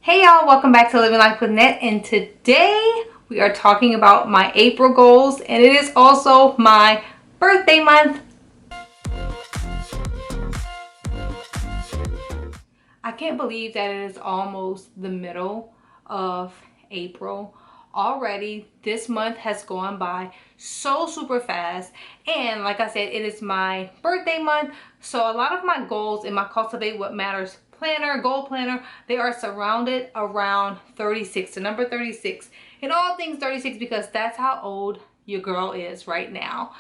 Hey y'all, welcome back to Living Life with Net, and today we are talking about my April goals, and it is also my birthday month. I can't believe that it is almost the middle of April already. This month has gone by so super fast, and like I said, it is my birthday month, so a lot of my goals in my Cultivate What Matters goal planner, they are surrounded around 36, the number 36, and all things 36, because that's how old your girl is right now.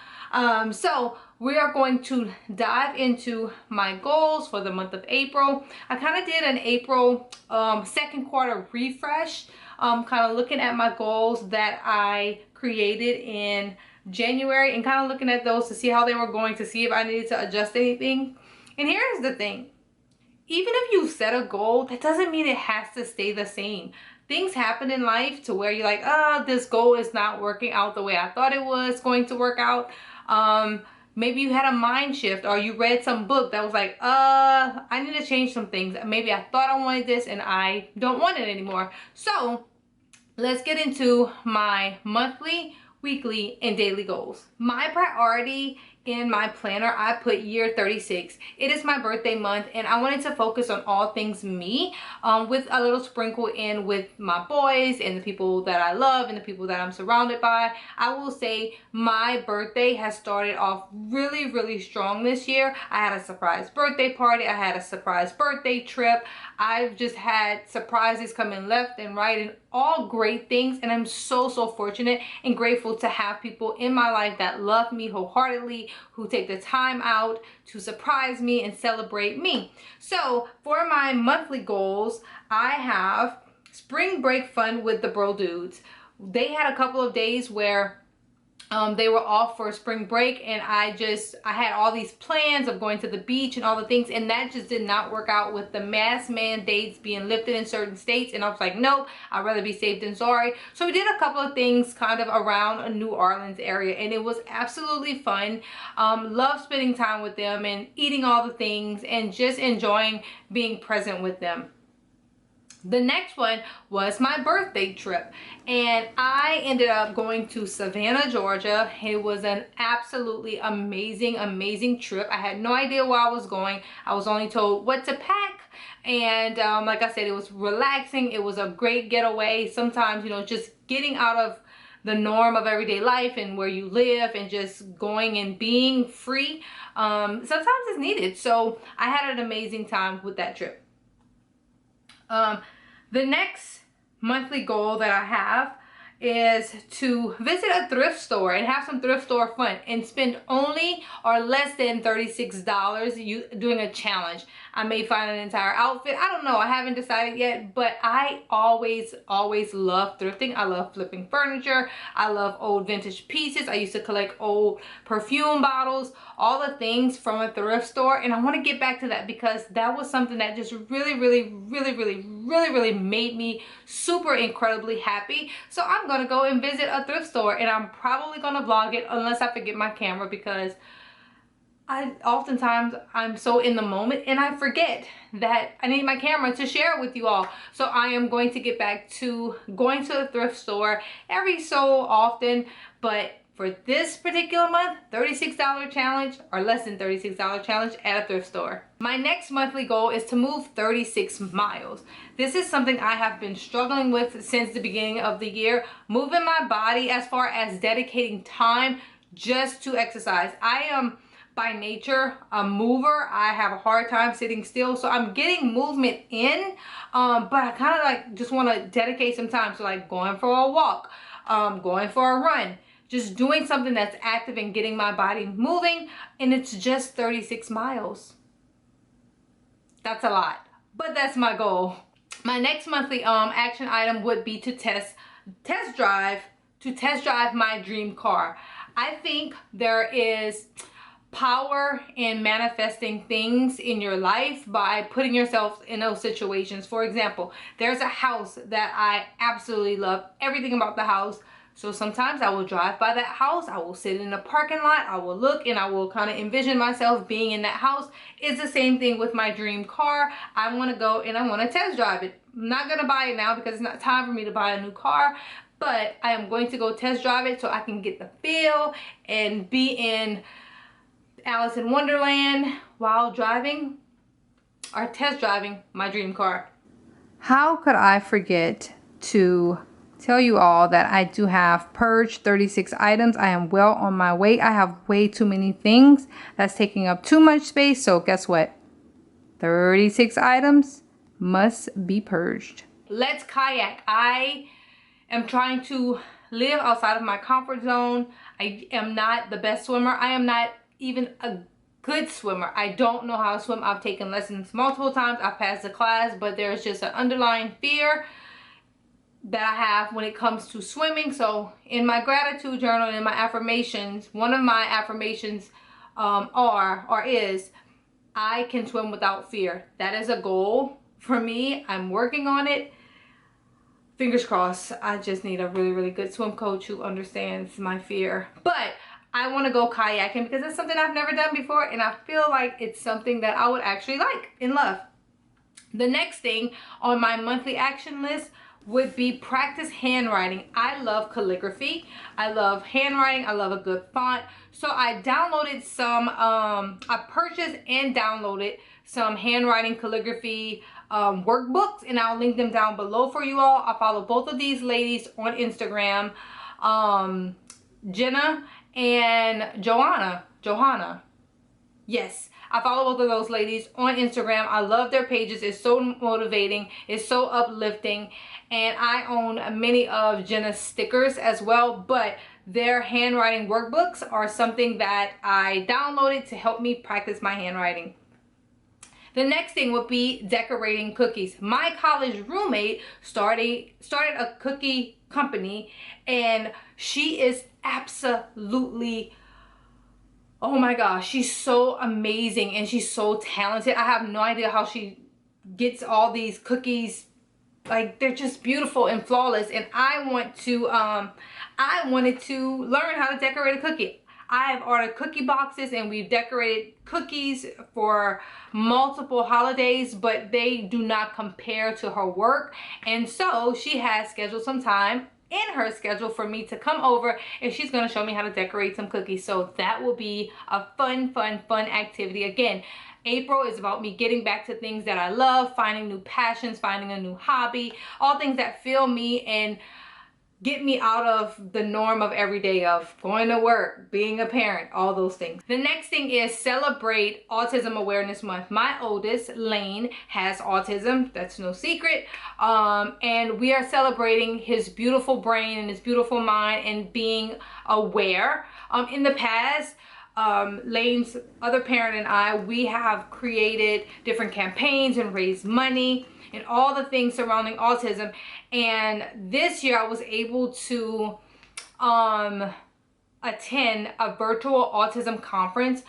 So we are going to dive into my goals for the month of April. I kind of did an April second quarter refresh, kind of looking at my goals that I created in January and kind of looking at those to see how they were going, to see if I needed to adjust anything. And here's the thing. Even if you set a goal, that doesn't mean it has to stay the same. Things happen in life to where you're like, oh, this goal is not working out the way I thought it was going to work out. Maybe you had a mind shift, or you read some book that was like, I need to change some things. Maybe I thought I wanted this and I don't want it anymore. So let's get into my monthly, weekly, and daily goals. My priority in my planner, I put year 36. It is my birthday month, and I wanted to focus on all things me, with a little sprinkle in with my boys and the people that I love and the people that I'm surrounded by. I will say my birthday has started off really, really strong this year. I had a surprise birthday party. I had a surprise birthday trip. I've just had surprises coming left and right, and all great things, and I'm so fortunate and grateful to have people in my life that love me wholeheartedly, who take the time out to surprise me and celebrate me. So for my monthly goals, I have spring break fun with the bro dudes. They had a couple of days where they were off for spring break, and I had all these plans of going to the beach and all the things, and that just did not work out with the mask mandates being lifted in certain states. And I was like, nope, I'd rather be safe than sorry. So we did a couple of things kind of around a New Orleans area, and it was absolutely fun. Love spending time with them and eating all the things and just enjoying being present with them. The next one was my birthday trip, and I ended up going to Savannah, Georgia. It was an absolutely amazing trip. I had no idea where I was going. I was only told what to pack, and like I said, it was relaxing. It was a great getaway. Sometimes, just getting out of the norm of everyday life and where you live and just going and being free, sometimes it's needed. So I had an amazing time with that trip. The next monthly goal that I have is to visit a thrift store and have some thrift store fun and spend only or less than $36 doing a challenge. I may find an entire outfit. I don't know. I haven't decided yet, but I always love thrifting. I love flipping furniture. I love old vintage pieces. I used to collect old perfume bottles, all the things from a thrift store, and I want to get back to that because that was something that just really made me super incredibly happy. So I'm gonna go and visit a thrift store, and I'm probably gonna vlog it unless I forget my camera, because oftentimes I'm so in the moment and I forget that I need my camera to share it with you all. So I am going to get back to going to the thrift store every so often, but for this particular month, $36 challenge or less than $36 challenge at a thrift store. My next monthly goal is to move 36 miles. This is something I have been struggling with since the beginning of the year, moving my body as far as dedicating time just to exercise. I am by nature a mover. I have a hard time sitting still, so I'm getting movement in, but I kind of like just want to dedicate some time. So like going for a walk, going for a run, just doing something that's active and getting my body moving, and it's just 36 miles. That's a lot, but that's my goal. My next monthly action item would be to test drive my dream car. I think there is power in manifesting things in your life by putting yourself in those situations. For example, there's a house that I absolutely love. Everything about the house, So sometimes I will drive by that house, I will sit in the parking lot, I will look, and I will kind of envision myself being in that house. It's the same thing with my dream car. I want to go and I want to test drive it. I'm not going to buy it now because it's not time for me to buy a new car, but I am going to go test drive it so I can get the feel and be in Alice in Wonderland while driving or test driving my dream car. How could I forget to tell you all that I do have purged 36 items. I am well on my way. I have way too many things that's taking up too much space. So guess what? 36 items must be purged. Let's kayak. I am trying to live outside of my comfort zone. I am not the best swimmer. I am not even a good swimmer. I don't know how to swim. I've taken lessons multiple times. I've passed the class, but there's just an underlying fear that I have when it comes to swimming. So in my gratitude journal and in my affirmations, one of my affirmations is I can swim without fear. That is a goal for me. I'm working on it. Fingers crossed. I just need a really, really good swim coach who understands my fear. But I want to go kayaking because it's something I've never done before, and I feel like it's something that I would actually like and love. The next thing on my monthly action list would be practice handwriting. I love calligraphy. I love handwriting. I love a good font. So I downloaded some, I purchased and downloaded some handwriting calligraphy workbooks, and I'll link them down below for you all. I follow both of these ladies on Instagram, Jenna and Johanna. Yes, I follow both of those ladies on Instagram. I love their pages. It's so motivating. It's so uplifting. And I own many of Jenna's stickers as well, but their handwriting workbooks are something that I downloaded to help me practice my handwriting. The next thing would be decorating cookies. My college roommate started a cookie company, and she is absolutely, oh my gosh, she's so amazing and she's so talented. I have no idea how she gets all these cookies. Like, they're just beautiful and flawless, and I wanted to learn how to decorate a cookie. I have ordered cookie boxes and we've decorated cookies for multiple holidays, but they do not compare to her work. And so she has scheduled some time in her schedule for me to come over, and she's going to show me how to decorate some cookies. So that will be a fun activity. Again, April is about me getting back to things that I love, finding new passions, finding a new hobby, all things that fill me and get me out of the norm of every day of going to work, being a parent, all those things. The next thing is celebrate Autism Awareness Month. My oldest, Lane, has autism. That's no secret. And we are celebrating his beautiful brain and his beautiful mind and being aware. In the past, Lane's other parent and I, we have created different campaigns and raised money and all the things surrounding autism. And this year I was able to attend a virtual autism conference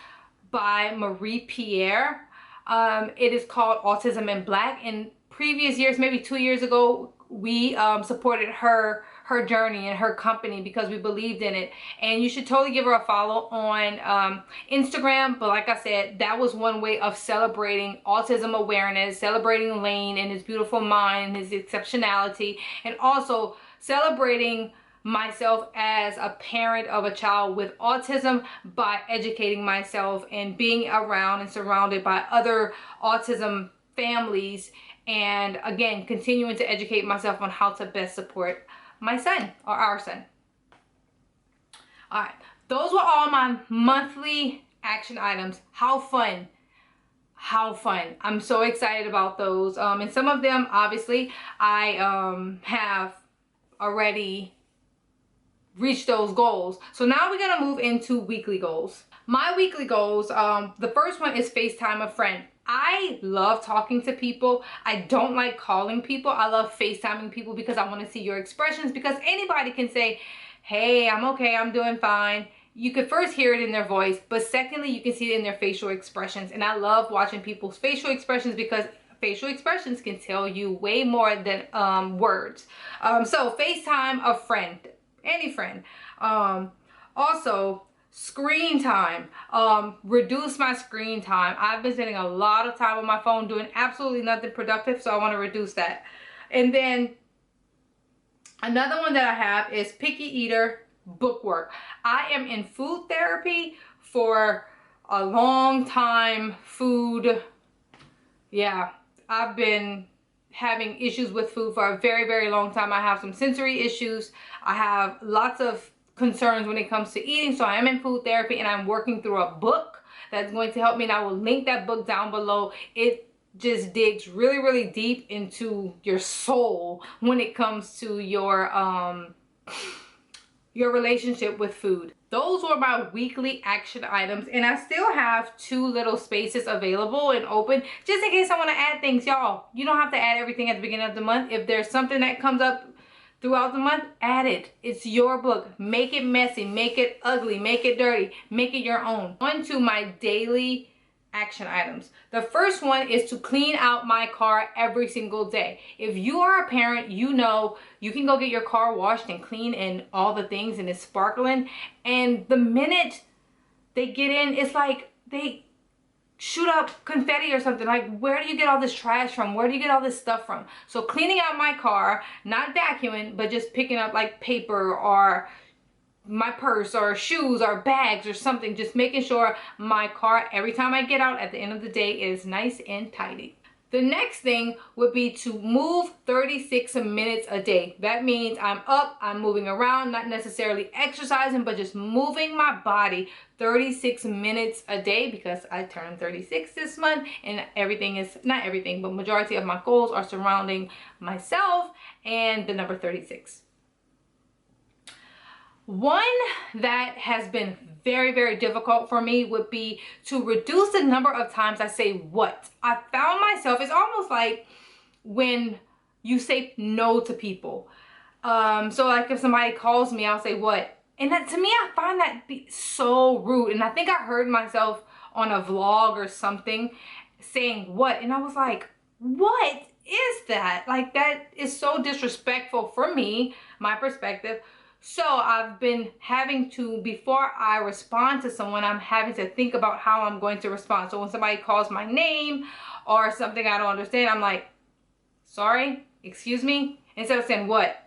by Marie Pierre. It is called Autism in Black. In previous years, maybe 2 years ago, we supported her journey and her company because we believed in it. And you should totally give her a follow on Instagram. But like I said, that was one way of celebrating autism awareness, celebrating Lane and his beautiful mind and his exceptionality, and also celebrating myself as a parent of a child with autism by educating myself and being around and surrounded by other autism families, and again, continuing to educate myself on how to best support my son, or our son. All right, those were all my monthly action items. How fun. I'm so excited about those. And some of them, obviously, I have already reached those goals. So now we're gonna move into weekly goals. My weekly goals, the first one is FaceTime a friend. I love talking to people. I don't like calling people. I love FaceTiming people because I want to see your expressions, because anybody can say, hey, I'm okay, I'm doing fine. You could first hear it in their voice, but secondly, you can see it in their facial expressions. And I love watching people's facial expressions because facial expressions can tell you way more than words. So FaceTime a friend. any friend. Also, screen time. Reduce my screen time. I've been spending a lot of time on my phone doing absolutely nothing productive, so I want to reduce that. And then another one that I have is picky eater, bookwork. I am in food therapy for a long time. Food, yeah, I've been having issues with food for a very, very long time. I have some sensory issues. I have lots of concerns when it comes to eating, so I am in food therapy and I'm working through a book that's going to help me, and I will link that book down below. It just digs really, really deep into your soul when it comes to your relationship with food. Those were my weekly action items, and I still have 2 little spaces available and open just in case I want to add things. Y'all, you don't have to add everything at the beginning of the month. If there's something that comes up throughout the month, add it. It's your book. Make it messy, make it ugly, make it dirty, make it your own. On to my daily action items. The first one is to clean out my car every single day. If you are a parent, you know you can go get your car washed and clean and all the things and it's sparkling, and the minute they get in, it's like they shoot up confetti or something. Like, where do you get all this trash from? Where do you get all this stuff from? So cleaning out my car, not vacuuming, but just picking up like paper or my purse or shoes or bags or something, just making sure my car every time I get out at the end of the day is nice and tidy. The next thing would be to move 36 minutes a day. That means I'm up, I'm moving around, not necessarily exercising, but just moving my body 36 minutes a day, because I turned 36 this month and everything is, not everything, but majority of my goals are surrounding myself and the number 36. One that has been very, very difficult for me would be to reduce the number of times I say what. I found myself, it's almost like when you say no to people. So like if somebody calls me, I'll say what. And that, to me, I find that be so rude. And I think I heard myself on a vlog or something saying what. And I was like, what is that? Like, that is so disrespectful for me, my perspective. So I've been having to, before I respond to someone, I'm having to think about how I'm going to respond. So when somebody calls my name or something I don't understand, I'm like, sorry, excuse me, instead of saying what,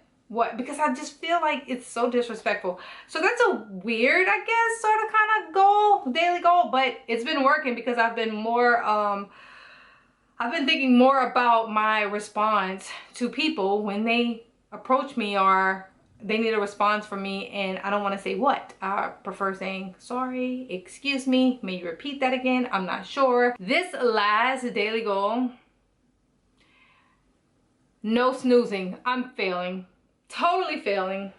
because I just feel like it's so disrespectful. So that's a weird, I guess, sort of kind of goal, daily goal, but it's been working because I've been more, I've been thinking more about my response to people when they approach me or they need a response from me and I don't want to say what. I prefer saying, sorry, excuse me, may you repeat that again? I'm not sure. This last daily goal, no snoozing. I'm failing, totally failing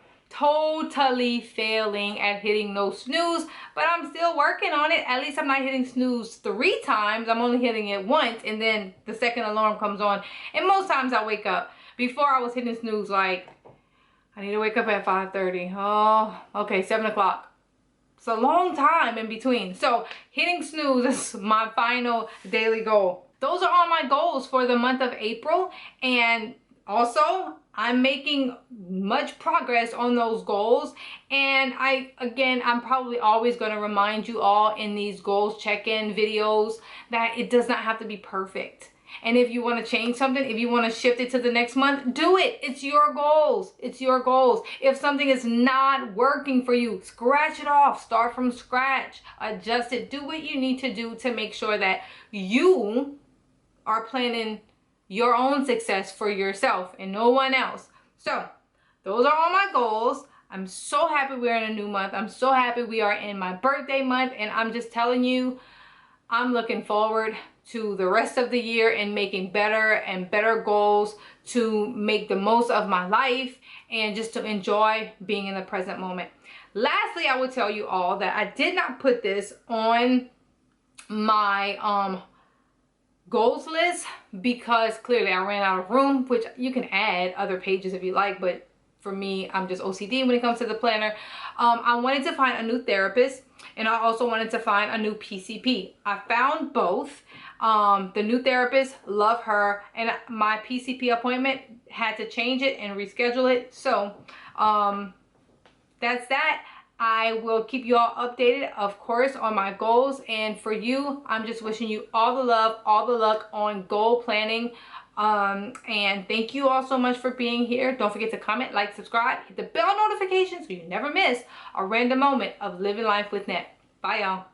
at hitting no snooze, but I'm still working on it. At least I'm not hitting snooze 3 times. I'm only hitting it once, and then the second alarm comes on, and most times I wake up. Before I was hitting snooze like, I need to wake up at 5:30. Oh, okay, 7 o'clock. It's a long time in between. So hitting snooze is my final daily goal. Those are all my goals for the month of April. And also, I'm making much progress on those goals. And I'm probably always going to remind you all in these goals check-in videos that it does not have to be perfect. And if you want to change something, if you want to shift it to the next month, do it. It's your goals. It's your goals. If something is not working for you, scratch it off. Start from scratch. Adjust it. Do what you need to do to make sure that you are planning your own success for yourself and no one else. So those are all my goals. I'm so happy we're in a new month. I'm so happy we are in my birthday month. And I'm just telling you, I'm looking forward to the rest of the year and making better and better goals to make the most of my life and just to enjoy being in the present moment. Lastly, I will tell you all that I did not put this on my goals list because clearly I ran out of room, which you can add other pages if you like, but for me, I'm just OCD when it comes to the planner. I wanted to find a new therapist, and I also wanted to find a new PCP. I found both. The new therapist, love her, and my PCP appointment had to change it and reschedule it. So that's that. I will keep you all updated, of course, on my goals. And for you, I'm just wishing you all the love, all the luck on goal planning. And thank you all so much for being here. Don't forget to comment, like, subscribe, hit the bell notification so you never miss a random moment of living life with Net. Bye, y'all.